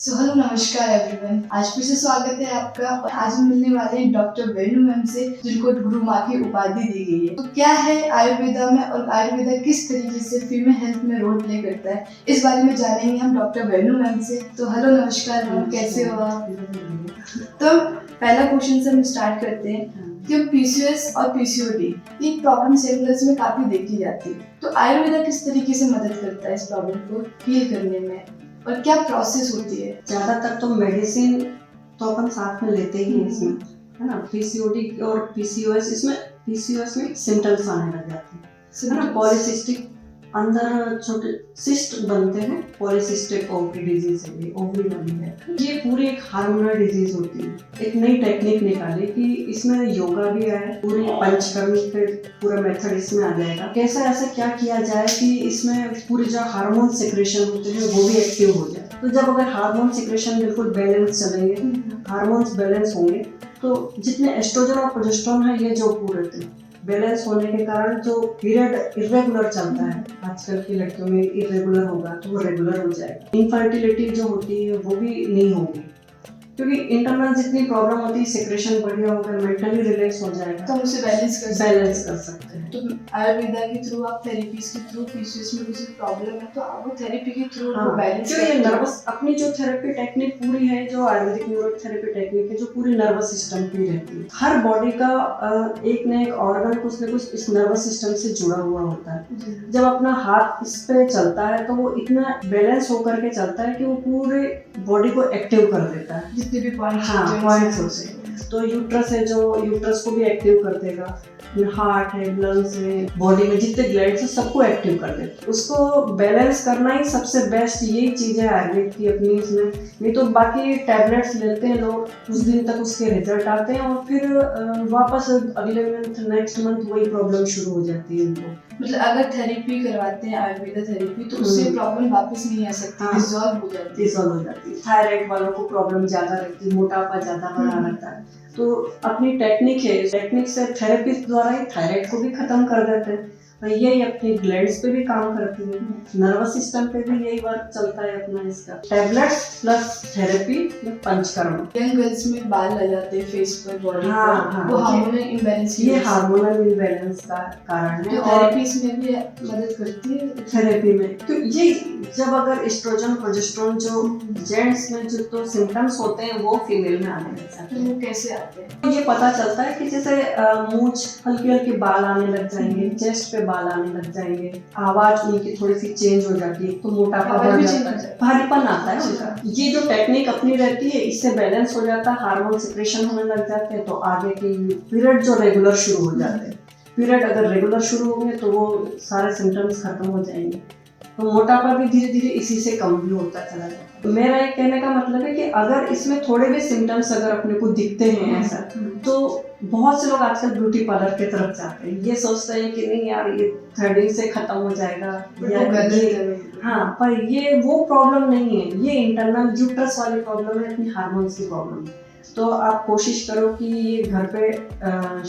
Hello नमस्कार everyone. आज फिर से स्वागत है आपका। और आज हम मिलने वाले हैं डॉक्टर वेणु मैम से, जिनको गुरु माँ की उपाधि दी गई है। तो क्या है आयुर्वेदा में और आयुर्वेदा किस तरीके से फीमेल हेल्थ में रोल प्ले करता है, इस बारे में जानेंगे हम डॉक्टर वेणु मैम से। तो हेलो नमस्कार मैम, कैसे हो आप? तो पहला क्वेश्चन से हम स्टार्ट करते हैं कि पीसीओएस और पीसीओडी ये प्रॉब्लम सेलर्स में काफी देखी जाती है। तो आयुर्वेदा किस तरीके से मदद करता है इस प्रॉब्लम को हील करने में, और क्या प्रोसेस होती है? ज्यादातर तो मेडिसिन तो अपन साथ में लेते ही हैं इसमें, है ना। पीसीओडी और पीसीओएस, इसमें पीसीओएस में सिम्टम्स आने लग जाते हैं, है ना। पॉलीसिस्टिक अंदर छोटे सिस्ट बनते हैं, पॉलीसिस्टिक ओवरी डिजीज है, ये ओवरी वाली है। ये पूरी एक हार्मोनल डिजीज होती है। एक नई टेक्निक निकाली कि इसमें योगा भी है, पूरी पंचकर्म के पूरा मेथड इसमें आ जाएगा। कैसा ऐसा क्या किया जाए कि इसमें पूरी जो हार्मोन सिक्रेशन होते हैं वो भी एक्टिव हो जाए। तो जब अगर हार्मोन सिक्रेशन बिल्कुल बैलेंस चलेंगे, हार्मोन्स बैलेंस होंगे, तो जितने एस्ट्रोजन और प्रोजेस्टेरोन है ये जो पूरे बैलेंस होने के कारण जो पीरियड इरेगुलर चलता है, आजकल की लड़कियों में इरेगुलर होगा तो वो रेगुलर हो जाएगा। इनफर्टिलिटी जो होती है वो भी नहीं होगी, क्योंकि इंटरनल जितनी प्रॉब्लम होती है, सिक्रेशन बढ़िया होगा, मेंटली रिलैक्स हो जाएगा, तो उसे बैलेंस कर सकते हैं। तो आयुर्वेदा के थ्रू, आप थेरेपीज के थ्रू, पीसीओएस में कुछ प्रॉब्लम है तो आप वो थेरेपी के थ्रू बैलेंस करते हैं। नर्वस अपनी जो थेरेपी टेक्निक पूरी है, जो आयुर्वेदिक न्यूरोथेरेपी टेक्निक है, जो पूरी नर्वस सिस्टम की रहती है। हर बॉडी का एक न एक ऑर्गन कुछ न कुछ इस नर्वस सिस्टम से जुड़ा हुआ होता है। जब अपना हाथ इस पे चलता है तो वो इतना बैलेंस होकर के चलता है कि वो पूरे बॉडी को एक्टिव कर देता है, जितने भी पॉइंट्स होते हैं। तो यूट्रस है, जो यूट्रस को भी एक्टिव कर देगा, हार्ट है, लंग्स है, बॉडी में जितने ग्लैंड्स है सबको एक्टिव कर देते हैं। उसको बैलेंस करना ही सबसे बेस्ट यही चीज है आयुर्वेद की अपनी इसमें। नहीं तो बाकी टैबलेट्स लेते हैं लोग, कुछ दिन तक उसके रिजल्ट आते हैं और फिर वापस अगले मंथ नेक्स्ट मंथ वही प्रॉब्लम शुरू हो जाती है उनको। मतलब अगर थेरेपी करवाते हैं आयुर्वेदा थेरेपी तो उससे प्रॉब्लम वापस नहीं आ सकती, डिसॉल्व हो जाती है। थायराइड वालों को प्रॉब्लम ज्यादा रहती है, मोटापा ज्यादा बना रहता है, तो अपनी टेक्निक है, टेक्निक से थेरेपिस्ट द्वारा ही थायराइड को भी खत्म कर देते हैं। तो यही अपनी ग्लैंड्स पे भी काम करती है, नर्वस सिस्टम पे भी यही वर्क चलता है अपना इसका। Tablets plus therapy panchakarma. Young girls में बाल आ जाते हैं फेस पर, बॉडी पर, वो हार्मोनल इम्बैलेंस, ये हार्मोनल इम्बैलेंस का कारण है। थेरेपी इसमें भी मदद करती है थेरेपी में। तो ये जब अगर एस्ट्रोजन प्रोजेस्टेरोन जो जेंट्स में जो तो सिम्टम्स होते हैं वो फीमेल में आने लग जाते हैं। वो कैसे आते हैं? तो ये पता चलता है कि जैसे मूंछ हल्की हल्की बाल आने लग जाएंगे, चेस्ट पे बाल आने लग जाएंगे, आवाज उनकी थोड़ी सी चेंज हो जाती है, तो मोटापा बढ़ जाता है, भारीपन आता है उनका। ये जो टेक्निक अपनी रहती है इससे बैलेंस हो जाता है, हार्मोन सिक्रेशन होने लग जाते हैं, तो आगे की पीरियड जो रेगुलर शुरू हो जाते हैं। पीरियड अगर रेगुलर शुरू होंगे तो वो सारे सिम्टम्स खत्म हो जाएंगे। तो मोटापा भी धीरे धीरे इसी से कम भी होता चला जाता है। तो मेरा ये कहने का मतलब है कि अगर इसमें थोड़े भी सिम्टम्स अगर अपने को दिखते हैं ऐसा, तो बहुत से लोग आजकल ब्यूटी पार्लर की तरफ जाते हैं, ये सोचते हैं कि नहीं यार ये थ्रेडिंग से खत्म हो जाएगा, पर ये वो प्रॉब्लम नहीं है, ये इंटरनल यूट्रस वाली प्रॉब्लम है, अपनी हार्मोन्स की प्रॉब्लम है। तो आप कोशिश करो कि ये घर पे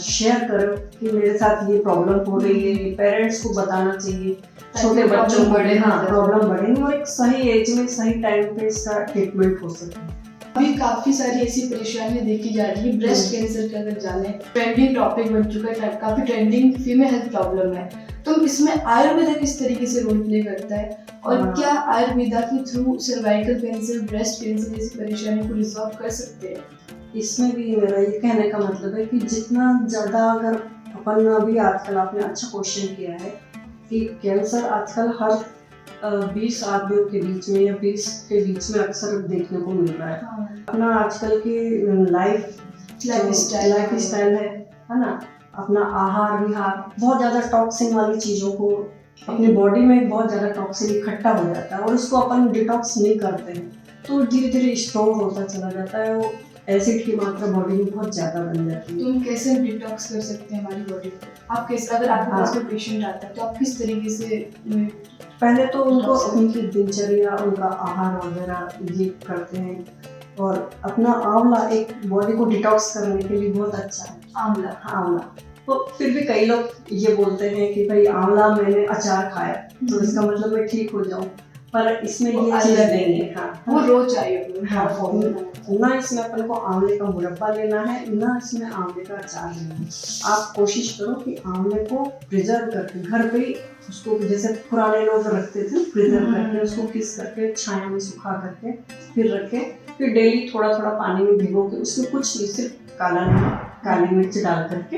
शेयर करो कि मेरे साथ ये प्रॉब्लम हो रही है, पेरेंट्स को बताना चाहिए, छोटे बच्चों को प्रॉब्लम बढ़े नहीं, और एक सही एज में सही टाइम पे इसका ट्रीटमेंट हो सके। अभी काफी सारी ऐसी परेशानियां देखी जा रही है। ब्रेस्ट कैंसर का अगर जाने, ट्रेंडिंग टॉपिक बन चुका है, काफी ट्रेंडिंग फीमेल हेल्थ प्रॉब्लम है। तो इसमें आयुर्वेदा किस तरीके से रोल प्ले करता है, और क्या आयुर्वेदा के through cervical cancer, breast cancer जैसी परेशानी को रिजॉल्व कर सकते हैं? इसमें भी मेरा ये कहने का मतलब है कि जितना ज़्यादा अगर अपन अभी आजकल आपने अच्छा क्वेश्चन किया है कि कैंसर आजकल हर 20 आदमियों के बीच में या 20 के बीच में अक्सर देखने को मिल रहा है। अपना आजकल की लाइफ स्टाइल है ना, अपना आहार विहार बहुत ज़्यादा टॉक्सिन वाली चीज़ों को, अपनी बॉडी में बहुत ज़्यादा टॉक्सिन इकट्ठा हो जाता है और उसको अपन डिटॉक्स नहीं करते हैं, तो धीरे धीरे स्टोर होता चला जाता है, वो एसिड की मात्रा बॉडी में बहुत ज्यादा बन जाती है। तो हम कैसे डिटॉक्स कर सकते हैं हमारी बॉडी को? आप कैसे, अगर आपके पास कोई पेशेंट आता है तो आप किस तरीके से? पहले तो उनको उनकी दिनचर्या, उनका आहार वगैरह ये करते हैं, और अपना आंवला एक बॉडी को डिटॉक्स करने के लिए बहुत अच्छा है। आंवला तो फिर भी कई लोग ये बोलते हैं कि भाई आंवला मैंने अचार खाया तो इसका मतलब मैं ठीक हो जाऊं, पर इसमें वो ये चीज अलग नहीं है। हाँ, वो रोज चाहिए। हाँ, ना इसमें अपन को आंवले का मुरब्बा लेना है, ना इसमें आंवले का अचार लेना है। आप कोशिश करो कि आंवले को प्रिजर्व करके घर पे ही उसको, जैसे पुराने लोग रखते थे, प्रिजर्व करके उसको किस करके छाया में सुखा करके फिर रखे, फिर डेली थोड़ा थोड़ा पानी में भिगो के, उसमें कुछ नहीं, सिर्फ काला नमक, काली मिर्च डाल करके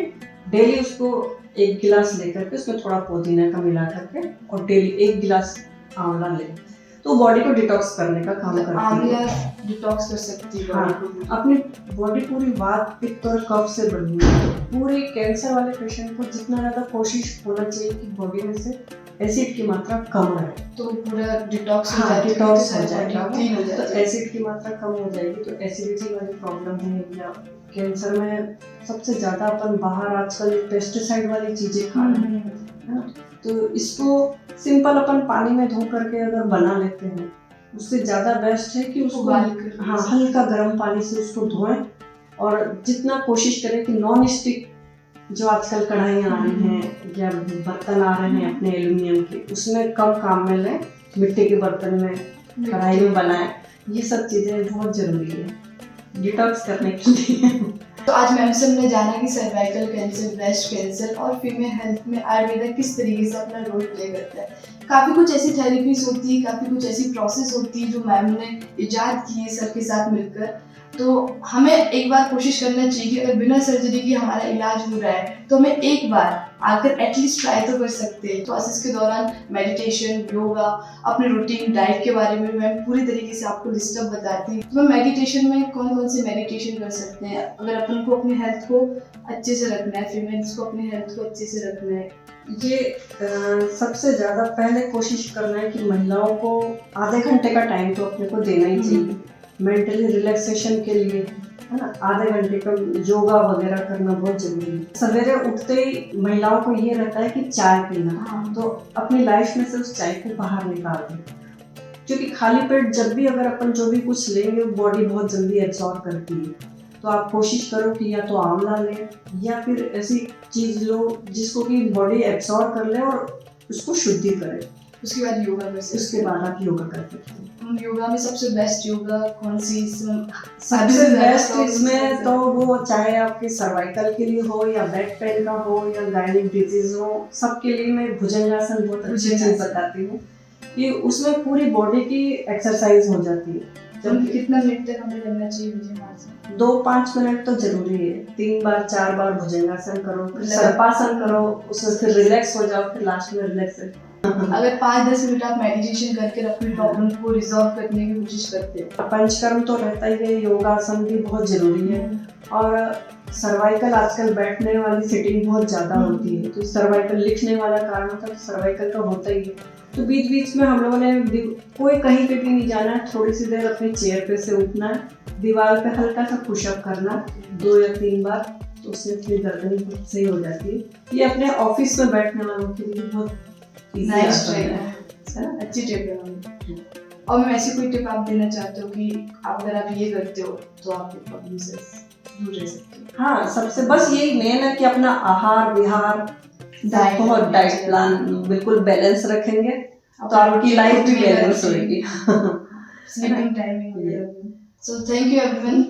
डेली उसको 1 गिलास लेकर के उसमें थोड़ा पुदीना का मिला करके और डेली 1 गिलास आंवला ले, तो बॉडी को डिटॉक्स करने का काम करती है। आंवला डिटॉक्स कर सकती है हाँ, बॉडी को। अपनी बॉडी पूरी वात, पित्त और कफ से बनी है। पूरे कैंसर वाले पेशेंट को जितना ज़्यादा कोशिश होना चाहिए कि बॉडी में से एसिड की मात्रा कम रहे, तो पूरा डिटॉक्स हाँ, डिटॉक्स हो जाएगा, क्लीन हो तो जाएगा। एसिड की मात्रा कम हो जाएगी, तो एसिडिटी वाली प्रॉब्लम है या कैंसर में सबसे ज़्यादा अपन बाहर आजकल पेस्टिसाइड वाली चीज़ें खा रहे हैं, है ना, तो इसको सिंपल अपन पानी में धो करके अगर बना लेते हैं, उससे ज़्यादा बेस्ट है कि उसको हाँ हल्का गर्म पानी से उसको धोएं, और जितना कोशिश करें कि नॉन स्टिक जो आजकल कढ़ाइयाँ आ रही हैं या बर्तन आ रहे हैं अपने एल्यूमिनियम के, उसमें कम काम में लें, मिट्टी के बर्तन में, कढ़ाई में बनाएं। ये सब चीज़ें बहुत ज़रूरी है डिटॉक्स करने के लिए। तो आज मैम से हमने जाना कि सर्वाइकल कैंसर, ब्रेस्ट कैंसर और फीमेल हेल्थ में आयुर्वेदा किस तरीके से अपना रोल प्ले करता है। काफ़ी कुछ ऐसी थेरेपीज होती है, काफ़ी कुछ ऐसी प्रोसेस होती है जो मैम ने इजाद की है सबके साथ मिलकर। तो हमें एक बार कोशिश करना चाहिए कि अगर बिना सर्जरी के हमारा इलाज हो रहा है तो हमें एक बार आकर एटलीस्ट ट्राई तो कर सकते हैं। प्रोसेस के दौरान मेडिटेशन, योगा, अपने रूटीन, डाइट के बारे में मैम पूरी तरीके से आपको लिस्ट अप बताती है। तो मैम मेडिटेशन में कौन कौन से मेडिटेशन कर सकते हैं अगर अपन को अपनी हेल्थ को अच्छे से रखना है, फीमेल्स को अपनी हेल्थ को अच्छे से रखना है? ये सबसे ज़्यादा पहले कोशिश करना है कि महिलाओं को आधे घंटे का टाइम तो अपने को देना ही चाहिए मेंटली रिलैक्सेशन के लिए, है ना। आधे घंटे का योगा वगैरह करना बहुत जरूरी है। सवेरे उठते ही महिलाओं को ये रहता है कि चाय पीना, तो अपनी लाइफ में से उस चाय को बाहर निकाल दें, क्योंकि खाली पेट जब भी अगर अपन जो भी कुछ लेंगे बॉडी बहुत जल्दी एब्जॉर्ब करती है। तो आप कोशिश करो कि या तो आंवला लें या फिर ऐसी चीज़ लो जिसको कि बॉडी एब्जॉर्ब कर ले और उसको शुद्धि करे। उसके बाद योगा कर सकते हैं। उसके बाद आप योगा कर सकते हैं। योगा में सबसे बेस्ट योगा कौन सी? सबसे बेस्ट इसमें तो वो चाहे आपके सर्वाइकल के लिए हो या बैक पेन का हो या गायनिक डिजीज हो, सबके लिए मैं भुजंगासन बहुत अच्छी चीज बताती हूँ कि उसमें पूरी बॉडी की एक्सरसाइज हो जाती है। जब कितना मिनट तक हमें करना चाहिए भुजंगासन? 2-5 मिनट तो जरूरी है। 3 बार 4 बार भुजंगासन करो, फिर सर्पासन करो, उसमें फिर रिलैक्स हो जाओ, फिर लास्ट में रिलैक्स। अगर 5-10 मिनट आप मेडिटेशन करके अपनी प्रॉब्लम को रिजॉल्व करने की कोशिश करते हो। पंचकर्म तो रहता ही है, योगासन भी बहुत जरूरी है। और सर्वाइकल आजकल बैठने वाली सिटिंग बहुत ज़्यादा होती है, तो सर्वाइकल लिखने वाला कारण होता है, सर्वाइकल का होता ही है। तो बीच बीच में हम लोगों ने कोई कहीं पे भी नहीं जाना है, थोड़ी सी देर अपने चेयर पे से उठना है, दीवार पे हल्का सा पुशअप करना 2 या 3 बार, तो उससे अपनी गर्दन सही हो जाती है। ये अपने ऑफिस में बैठने वालों के लिए बहुत नाइस टिप है, अच्छी टिप है। और मैं ऐसी कोई टिप आप देना चाहते हो कि अगर आप ये करते हो तो आपकी प्रॉब्लम से दूर रह सकते हो? हाँ, सबसे बस यही मेन है कि अपना आहार विहार, डाइट प्लान बिल्कुल बैलेंस रखेंगे तो आपकी लाइफ भी बैलेंस होगी। Sleeping timing. So thank you everyone.